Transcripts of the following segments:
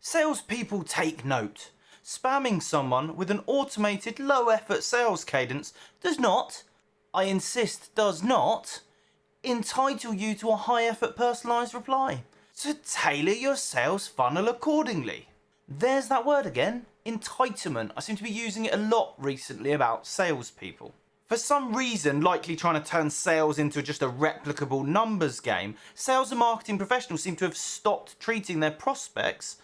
Salespeople take note. Spamming someone with an automated low-effort sales cadence does not, I insist does not, entitle you to a high-effort personalised reply. So tailor your sales funnel accordingly. There's that word again, entitlement. I seem to be using it a lot recently about salespeople. For some reason, likely trying to turn sales into just a replicable numbers game, sales and marketing professionals seem to have stopped treating their prospects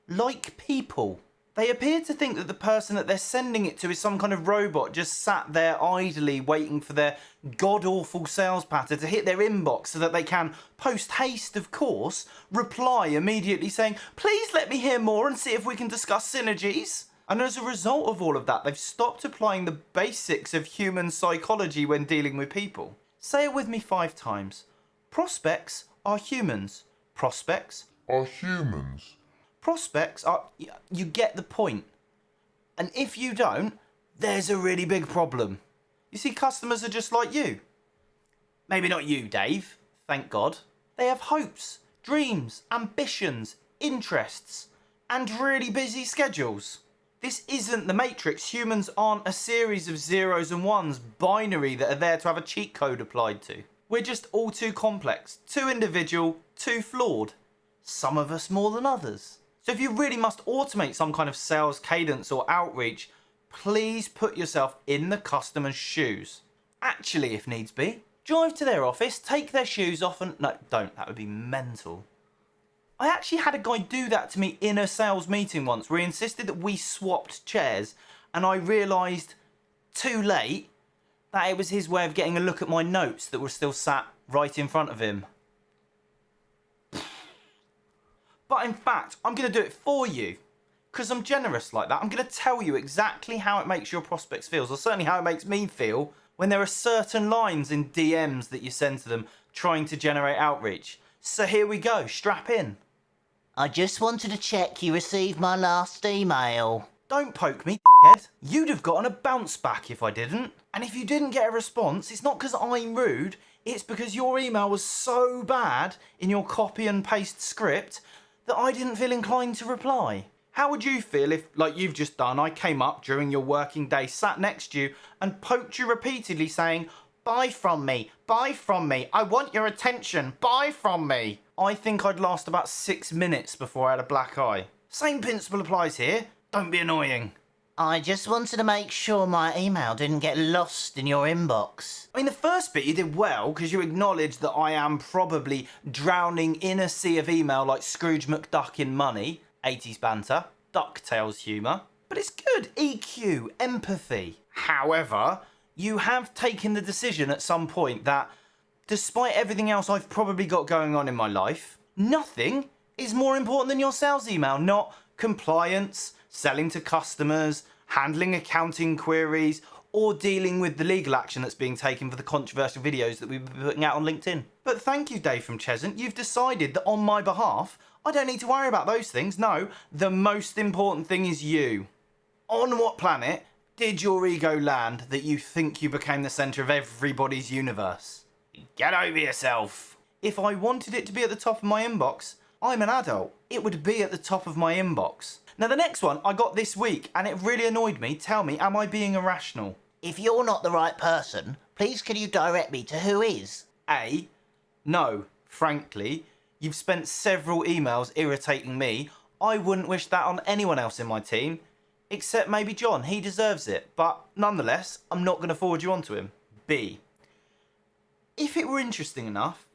like people. They appear to think that the person that they're sending it to is some kind of robot just sat there idly waiting for their god-awful sales patter to hit their inbox so that they can, post-haste of course, reply immediately saying, "Please let me hear more and see if we can discuss synergies." And as a result of all of that, they've stopped applying the basics of human psychology when dealing with people. Say it with me 5 times. Prospects are humans. Prospects are humans. Prospects are, you get the point. And if you don't, there's a really big problem. You see, customers are just like you. Maybe not you, Dave, thank God. They have hopes, dreams, ambitions, interests, and really busy schedules. This isn't the Matrix. Humans aren't a series of zeros and ones, binary, that are there to have a cheat code applied to. We're just all too complex, too individual, too flawed. Some of us more than others. So if you really must automate some kind of sales cadence or outreach, please put yourself in the customer's shoes. Actually, if needs be, drive to their office, take their shoes off and... No, don't. That would be mental. I actually had a guy do that to me in a sales meeting once where he insisted that we swapped chairs and I realised too late that it was his way of getting a look at my notes that were still sat right in front of him. But in fact, I'm going to do it for you because I'm generous like that. I'm going to tell you exactly how it makes your prospects feel, or certainly how it makes me feel when there are certain lines in DMs that you send to them trying to generate outreach. So here we go, strap in. I just wanted to check you received my last email. Don't poke me, dickhead. You'd have gotten a bounce back if I didn't. And if you didn't get a response, it's not because I'm rude, it's because your email was so bad in your copy and paste script that I didn't feel inclined to reply. How would you feel if, like you've just done, I came up during your working day, sat next to you and poked you repeatedly saying, "Buy from me, I want your attention, buy from me." I think I'd last about 6 minutes before I had a black eye. Same principle applies here, don't be annoying. I just wanted to make sure my email didn't get lost in your inbox. I mean, the first bit you did well because you acknowledged that I am probably drowning in a sea of email like Scrooge McDuck in money, 80s banter, DuckTales humour. But it's good, EQ, empathy. However, you have taken the decision at some point that, despite everything else I've probably got going on in my life, nothing is more important than your sales email, not compliance, selling to customers, handling accounting queries, or dealing with the legal action that's being taken for the controversial videos that we've been putting out on LinkedIn. But thank you, Dave from 𝗤𝗏𝗃. You've decided that on my behalf, I don't need to worry about those things. No, the most important thing is you. On what planet did your ego land that you think you became the centre of everybody's universe? Get over yourself. If I wanted it to be at the top of my inbox, I'm an adult. It would be at the top of my inbox. Now the next one I got this week and it really annoyed me. Tell me, am I being irrational? If you're not the right person, please can you direct me to who is? A, no, frankly, you've spent several emails irritating me. I wouldn't wish that on anyone else in my team, except maybe John. He deserves it, but nonetheless, I'm not going to forward you on to him. B, if it were interesting enough,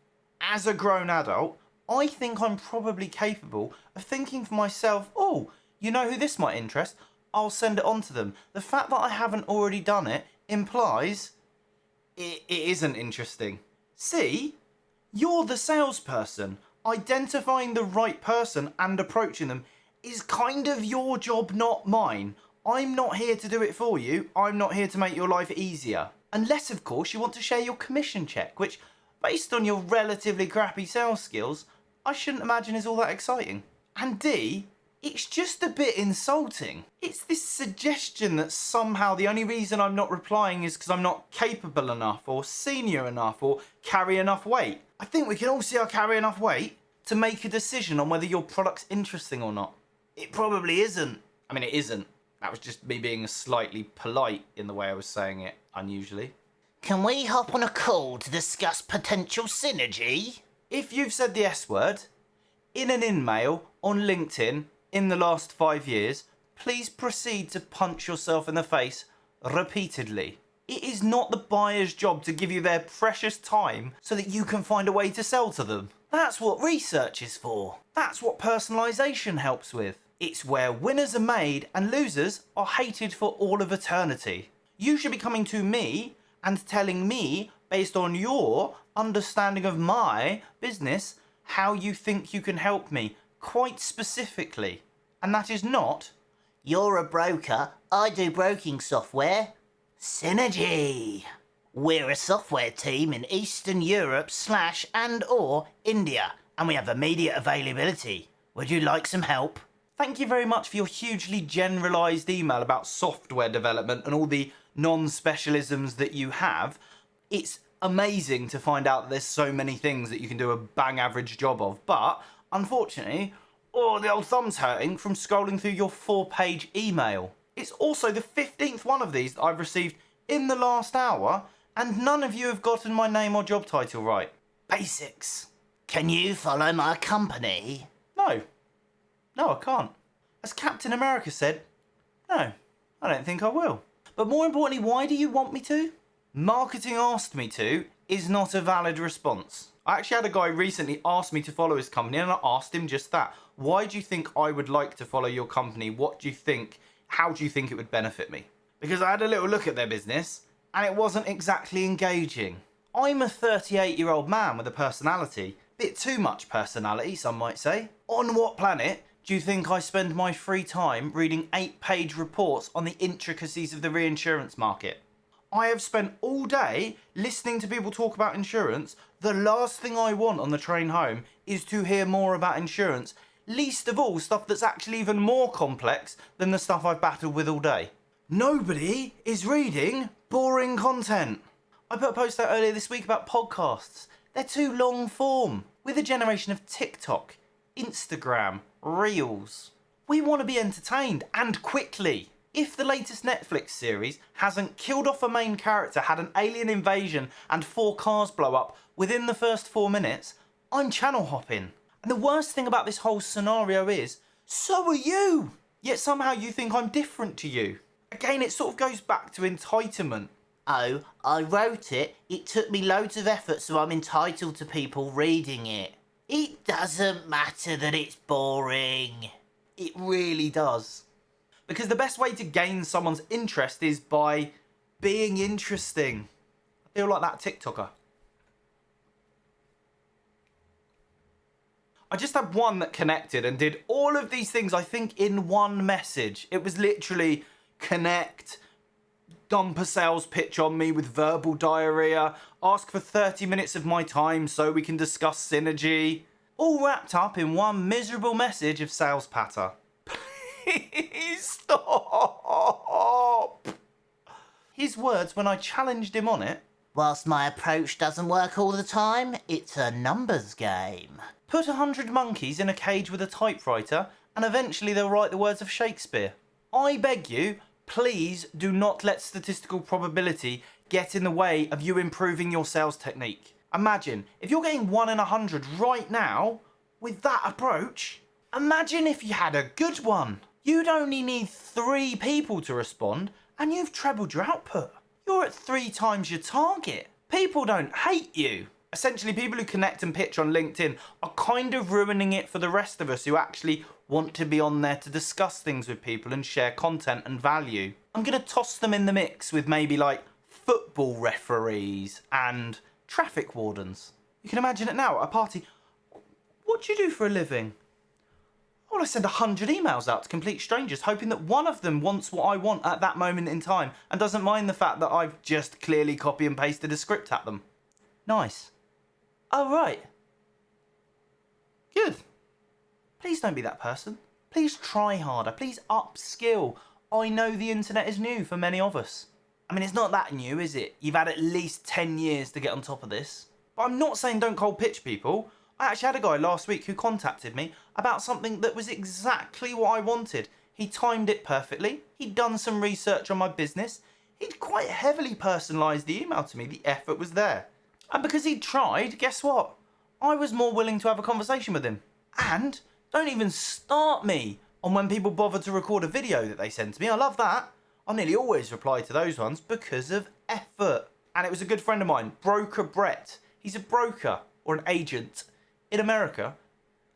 as a grown adult, I think I'm probably capable of thinking for myself, oh, you know who this might interest? I'll send it on to them. The fact that I haven't already done it implies it isn't interesting. C, you're the salesperson. Identifying the right person and approaching them is kind of your job, not mine. I'm not here to do it for you. I'm not here to make your life easier. Unless, of course, you want to share your commission check, which, based on your relatively crappy sales skills, I shouldn't imagine is all that exciting. And D, it's just a bit insulting. It's this suggestion that somehow the only reason I'm not replying is because I'm not capable enough or senior enough or carry enough weight. I think we can all see I carry enough weight to make a decision on whether your product's interesting or not. It probably isn't. I mean, it isn't. That was just me being slightly polite in the way I was saying it, unusually. Can we hop on a call to discuss potential synergy? If you've said the S word in an in-mail on LinkedIn in the last 5 years, please proceed to punch yourself in the face repeatedly. It is not the buyer's job to give you their precious time so that you can find a way to sell to them. That's what research is for. That's what personalization helps with. It's where winners are made and losers are hated for all of eternity. You should be coming to me and telling me, based on your understanding of my business, how you think you can help me, quite specifically. And that is not, You're a broker, I do broking software. Synergy. We're a software team in Eastern Europe / and or India, and we have immediate availability. Would you like some help? thank you very much for your hugely generalised email about software development and all the non-specialisms that you have. It's amazing to find out that there's so many things that you can do a bang average job of, but unfortunately, the old thumb's hurting from scrolling through your 4-page email. It's also the 15th one of these that I've received in the last hour, and none of you have gotten my name or job title right. Basics. Can you follow my company? No, I can't. As Captain America said, no, I don't think I will. But more importantly, why do you want me to? Marketing asked me to is not a valid response. I actually had a guy recently ask me to follow his company, and I asked him just that. Why do you think I would like to follow your company? What do you think? How do you think it would benefit me? Because I had a little look at their business, and it wasn't exactly engaging. I'm a 38-year-old man with a personality. Bit too much personality, some might say. On what planet do you think I spend my free time reading 8-page reports on the intricacies of the reinsurance market? I have spent all day listening to people talk about insurance. The last thing I want on the train home is to hear more about insurance, least of all stuff that's actually even more complex than the stuff I've battled with all day. Nobody is reading boring content. I put a post out earlier this week about podcasts. They're too long form. We're the generation of TikTok, Instagram, Reels. We want to be entertained, and quickly. If the latest Netflix series hasn't killed off a main character, had an alien invasion, and 4 cars blow up within the first 4 minutes, I'm channel hopping. And the worst thing about this whole scenario is, so are you! Yet somehow you think I'm different to you. Again, it sort of goes back to entitlement. Oh, I wrote it. It took me loads of effort, so I'm entitled to people reading it. It doesn't matter that it's boring. It really does. Because the best way to gain someone's interest is by being interesting. I feel like that TikToker. I just had one that connected and did all of these things, I think, in one message. It was literally connect, dump a sales pitch on me with verbal diarrhea, ask for 30 minutes of my time so we can discuss synergy. All wrapped up in one miserable message of sales patter. Please stop! His words when I challenged him on it. Whilst my approach doesn't work all the time, it's a numbers game. Put 100 monkeys in a cage with a typewriter and eventually they'll write the words of Shakespeare. I beg you, please do not let statistical probability get in the way of you improving your sales technique. Imagine, if you're getting 1 in 100 right now, with that approach, imagine if you had a good one. You'd only need 3 people to respond and you've trebled your output. You're at 3 times your target. People don't hate you. Essentially, people who connect and pitch on LinkedIn are kind of ruining it for the rest of us who actually want to be on there to discuss things with people and share content and value. I'm going to toss them in the mix with maybe like football referees and traffic wardens. You can imagine it now at a party. What do you do for a living? Well, I send 100 emails out to complete strangers, hoping that one of them wants what I want at that moment in time and doesn't mind the fact that I've just clearly copy and pasted a script at them. Nice. Oh, right. Good. Please don't be that person. Please try harder. Please upskill. I know the internet is new for many of us. I mean, it's not that new, is it? You've had at least 10 years to get on top of this. But I'm not saying don't cold pitch people. I actually had a guy last week who contacted me about something that was exactly what I wanted. He timed it perfectly. He'd done some research on my business. He'd quite heavily personalised the email to me. The effort was there. And because he'd tried, guess what? I was more willing to have a conversation with him. And don't even start me on when people bother to record a video that they send to me. I love that. I nearly always reply to those ones because of effort. And it was a good friend of mine, Broker Brett. He's a broker or an agent in America.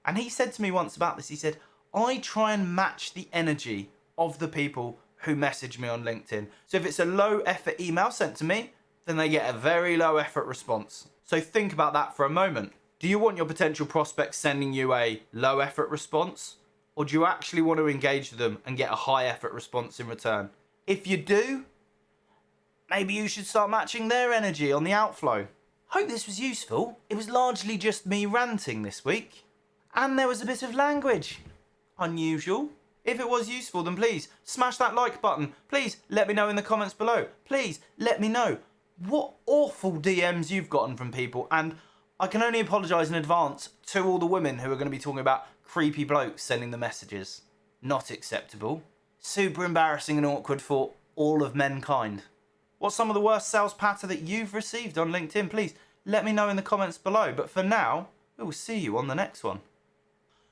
And he said to me once about this, he said, I try and match the energy of the people who message me on LinkedIn. So if it's a low effort email sent to me, then they get a very low effort response. So think about that for a moment. Do you want your potential prospects sending you a low effort response? Or do you actually want to engage with them and get a high effort response in return? If you do, maybe you should start matching their energy on the outflow. Hope this was useful. It was largely just me ranting this week. And there was a bit of language. Unusual. If it was useful, then please smash that like button. Please let me know in the comments below. Please let me know what awful DMs you've gotten from people. And I can only apologise in advance to all the women who are going to be talking about creepy blokes sending the messages. Not acceptable. Super embarrassing and awkward for all of mankind. What's some of the worst sales patter that you've received on LinkedIn? Please let me know in the comments below. But for now, we will see you on the next one.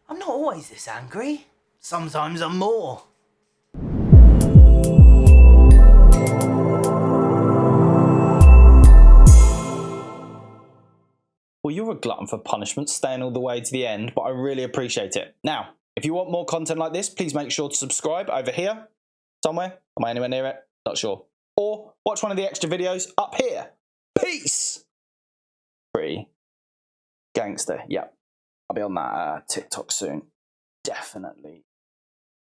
I'm not always this angry. Sometimes I'm more. Well, you're a glutton for punishment, staying all the way to the end, but I really appreciate it. Now, if you want more content like this, please make sure to subscribe over here, somewhere. Am I anywhere near it? Not sure. Or watch one of the extra videos up here. Peace! Pretty gangster. Yeah, I'll be on that TikTok soon. Definitely.